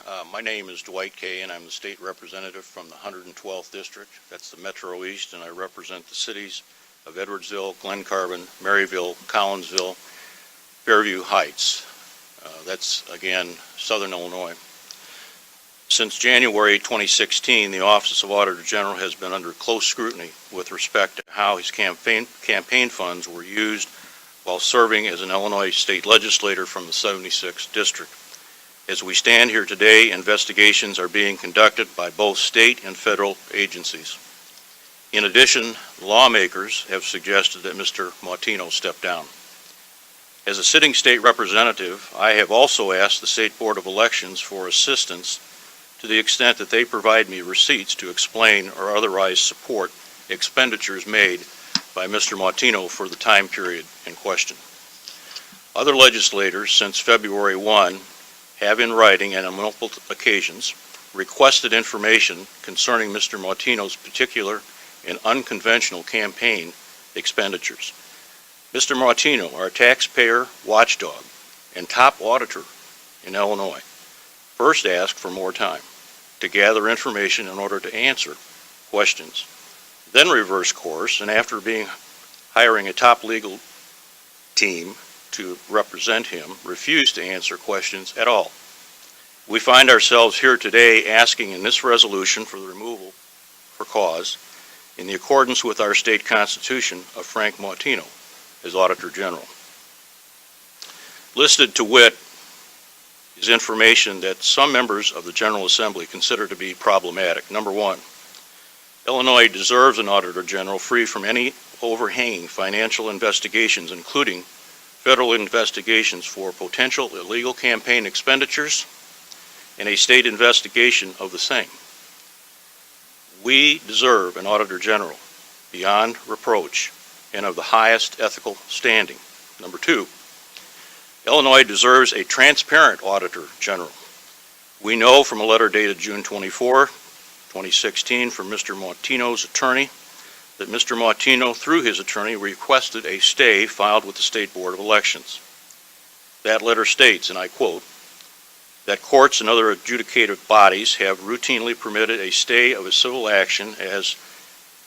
My name is Dwight Kay, and I'm the state representative from the 112th District. That's the Metro East, and I represent the cities of Edwardsville, Glen Carbon, Maryville, Collinsville, Fairview Heights. That's, again, Southern Illinois. Since January 2016, the Office of Auditor General has been under close scrutiny with respect to how his campaign funds were used while serving as an Illinois state legislator from the 76th District. As we stand here today, investigations are being conducted by both state and federal agencies. In addition, lawmakers have suggested that Mr. Mautino step down. As a sitting state representative, I have also asked the State Board of Elections for assistance to the extent that they provide me receipts to explain or otherwise support expenditures made by Mr. Mautino for the time period in question. Other legislators since February 1 have in writing and on multiple occasions requested information concerning Mr. Mautino's particular and unconventional campaign expenditures. Mr. Mautino, our taxpayer watchdog and top auditor in Illinois, first asked for more time to gather information in order to answer questions, then reversed course, and after hiring a top legal team to represent him, refused to answer questions at all. We find ourselves here today asking in this resolution for the removal for cause in the accordance with our state constitution of Frank Mautino as Auditor General. Listed to wit is information that some members of the General Assembly consider to be problematic. Number one, Illinois deserves an Auditor General free from any overhanging financial investigations, including federal investigations for potential illegal campaign expenditures and a state investigation of the same. We deserve an Auditor General beyond reproach and of the highest ethical standing. Number two, Illinois deserves a transparent Auditor General. We know from a letter dated June 24, 2016 from Mr. Mautino's attorney that Mr. Mautino, through his attorney, requested a stay filed with the State Board of Elections. That letter states, and I quote, that courts and other adjudicative bodies have routinely permitted a stay of a civil action as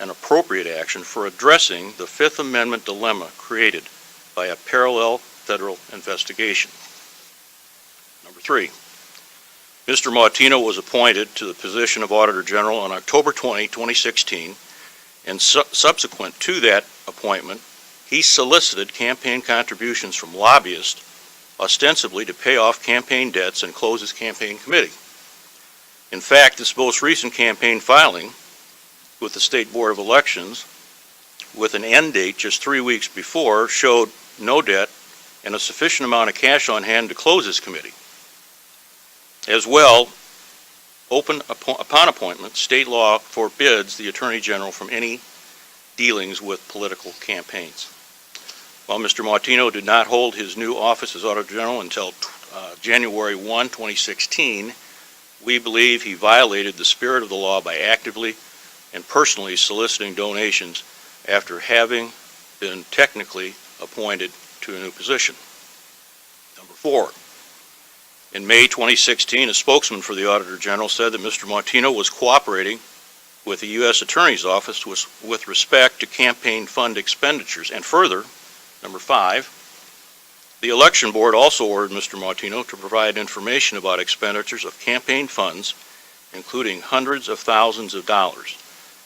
an appropriate action for addressing the Fifth Amendment dilemma created by a parallel federal investigation. Number three, Mr. Mautino was appointed to the position of Auditor General on October 20, 2016, and subsequent to that appointment, he solicited campaign contributions from lobbyists ostensibly to pay off campaign debts and close his campaign committee. In fact, this most recent campaign filing with the State Board of Elections with an end date just 3 weeks before showed no debt and a sufficient amount of cash on hand to close his committee. As well, upon appointment, state law forbids the Attorney General from any dealings with political campaigns. While Mr. Mautino did not hold his new office as Auditor General until January 1, 2016, we believe he violated the spirit of the law by actively and personally soliciting donations after having been technically appointed to a new position. Number four, in May 2016, a spokesman for the Auditor General said that Mr. Mautino was cooperating with the U.S. Attorney's Office with respect to campaign fund expenditures. And further, number five, the Election Board also ordered Mr. Mautino to provide information about expenditures of campaign funds, including hundreds of thousands of dollars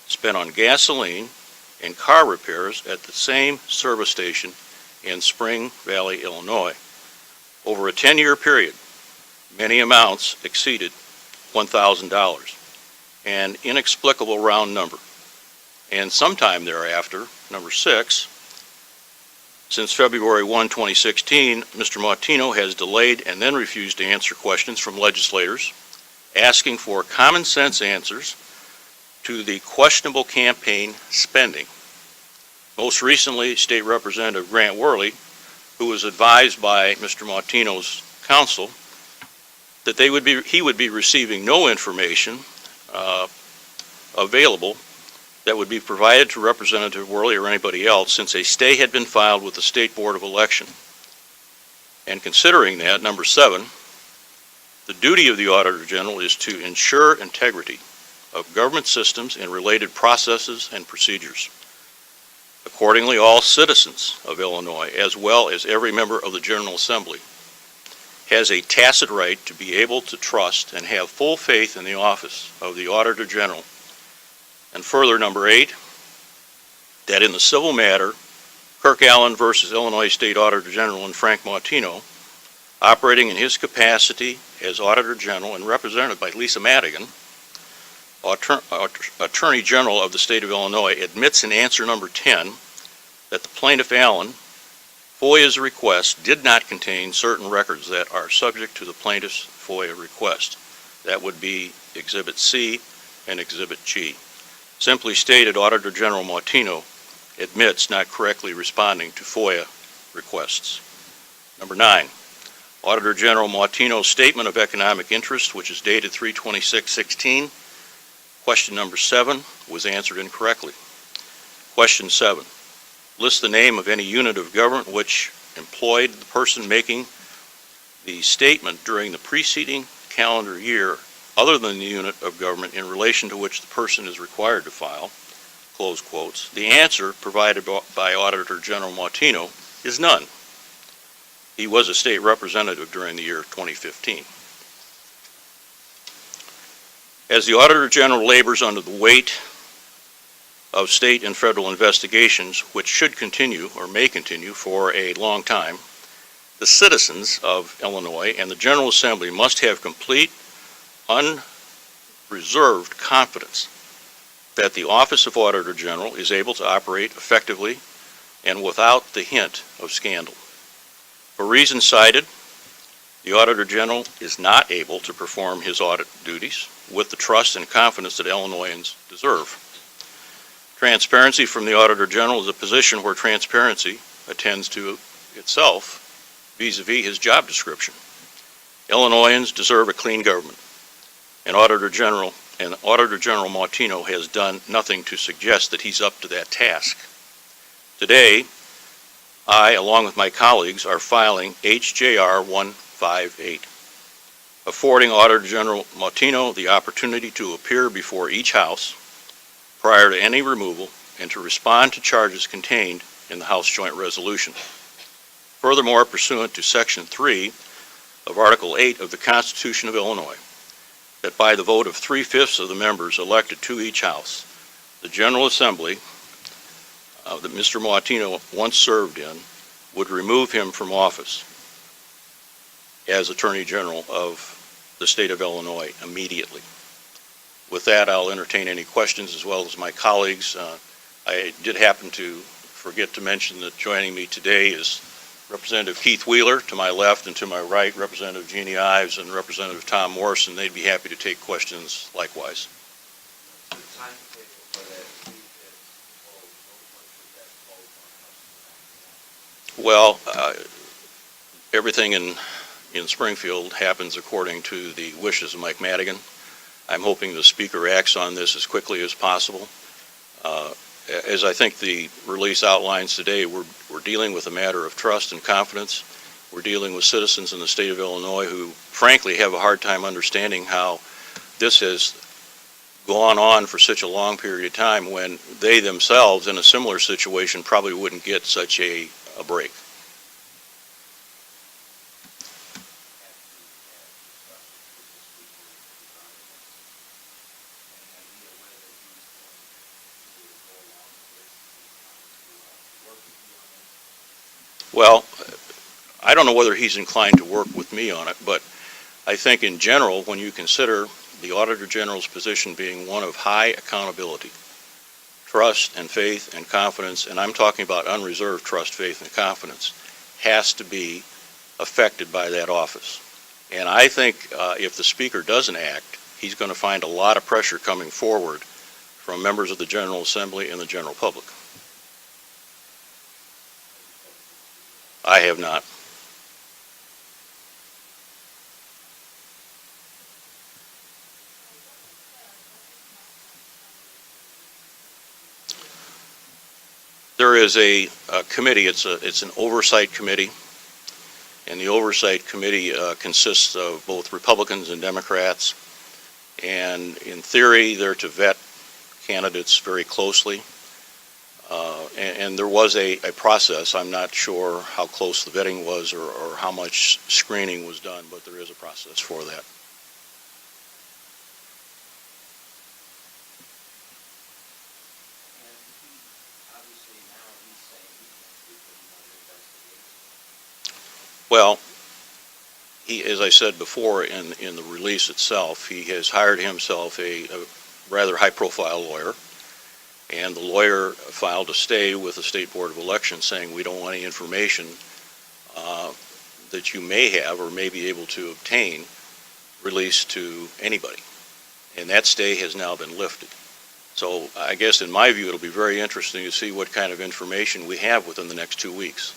spent on gasoline and car repairs at the same service station in Spring Valley, Illinois. Over a 10-year period, many amounts exceeded $1,000, an inexplicable round number. And sometime thereafter, number six, since February 1, 2016, Mr. Mautino has delayed and then refused to answer questions from legislators asking for common sense answers to the questionable campaign spending. Most recently, State Representative Grant Worley, who was advised by Mr. Mautino's counsel that he would be receiving no information available that would be provided to Representative Worley or anybody else since a stay had been filed with the State Board of Election. And considering that, number seven, The duty of the Auditor General is to ensure integrity of government systems and related processes and procedures. Accordingly, all citizens of Illinois, as well as every member of the General Assembly, has a tacit right to be able to trust and have full faith in the office of the Auditor General. And further, number 8, that in the civil matter, Kirk Allen versus Illinois State Auditor General and Frank Mautino, operating in his capacity as Auditor General and represented by Lisa Madigan, Attorney General of the State of Illinois, admits in answer number 10 that the plaintiff Allen, FOIA's request did not contain certain records that are subject to the plaintiff's FOIA request. That would be Exhibit C and Exhibit G. Simply stated, Auditor General Mautino admits not correctly responding to FOIA requests. Number 9, Auditor General Mautino's statement of economic interest, which is dated 3/26/16, question number 7, was answered incorrectly. Question 7, list the name of any unit of government which employed the person making the statement during the preceding calendar year other than the unit of government in relation to which the person is required to file, close quotes. The answer provided by Auditor General Mautino is none. He was a state representative during the year 2015. As the Auditor General labors under the weight of state and federal investigations, which should continue or may continue for a long time, the citizens of Illinois and the General Assembly must have complete, unreserved confidence that the Office of Auditor General is able to operate effectively and without the hint of scandal. For reasons cited, the Auditor General is not able to perform his audit duties with the trust and confidence that Illinoisans deserve. Transparency from the Auditor General is a position where transparency attends to itself vis-a-vis his job description. Illinoisans deserve a clean government, and Auditor General Mautino has done nothing to suggest that he's up to that task. Today, I, along with my colleagues, are filing HJR 158, affording Auditor General Mautino the opportunity to appear before each House prior to any removal and to respond to charges contained in the House Joint Resolution. Furthermore, pursuant to Section 3 of Article 8 of the Constitution of Illinois, that by the vote of 3/5 of the members elected to each House, the General Assembly that Mr. Mautino once served in would remove him from office as Attorney General of the state of Illinois immediately. With that, I'll entertain any questions as well as my colleagues. I did happen to forget to mention that joining me today is Representative Keith Wheeler to my left, and to my right, Representative Jeannie Ives and Representative Tom Morrison. They'd be happy to take questions likewise. Well, everything in Springfield happens according to the wishes of Mike Madigan. I'm hoping the Speaker acts on this as quickly as possible. As I think the release outlines today, we're dealing with a matter of trust and confidence. We're dealing with citizens in the state of Illinois who, frankly, have a hard time understanding how this has gone on for such a long period of time when they themselves, in a similar situation, probably wouldn't get such a break. Well, I don't know whether he's inclined to work with me on it, but I think in general, when you consider the Auditor General's position being one of high accountability, trust and faith and confidence, and I'm talking about unreserved trust, faith, and confidence, has to be affected by that office. And I think if the Speaker doesn't act, he's going to find a lot of pressure coming forward from members of the General Assembly and the general public. I have not. There is a committee. It's an oversight committee, And the Oversight Committee consists of both Republicans and Democrats. And in theory, they're to vet candidates very closely. And there was a process. I'm not sure how close the vetting was or how much screening was done, but there is a process for that. Well, as I said before in the release itself, he has hired himself a rather high-profile lawyer, and the lawyer filed a stay with the State Board of Elections saying we don't want any information that you may have or may be able to obtain released to anybody. And that stay has now been lifted. So I guess in my view it'll be very interesting to see what kind of information we have within the next 2 weeks.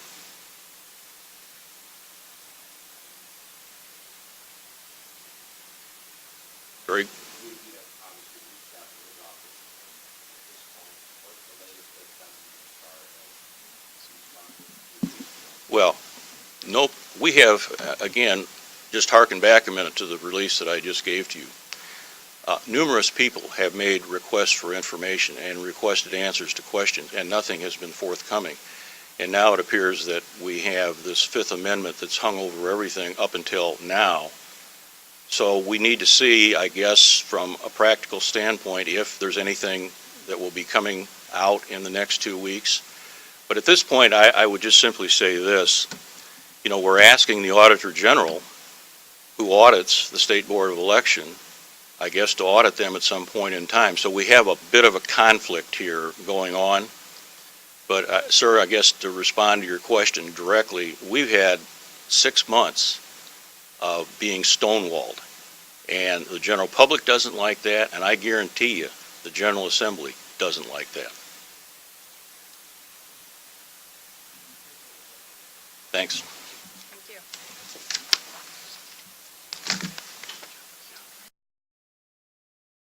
Very. Well, nope. We have, again, just harken back a minute to the release that I just gave to you. Numerous people have made requests for information and requested answers to questions, and nothing has been forthcoming. And now it appears that we have this Fifth Amendment that's hung over everything up until now. So we need to see, I guess, from a practical standpoint, if there's anything that will be coming out in the next 2 weeks. But at this point, I would just simply say this. You know, we're asking the Auditor General, who audits the State Board of Election, I guess, to audit them at some point in time. So we have a bit of a conflict here going on. But, sir, I guess to respond to your question directly, we've had 6 months of being stonewalled. And the general public doesn't like that, and I guarantee you the General Assembly doesn't like that. Thanks.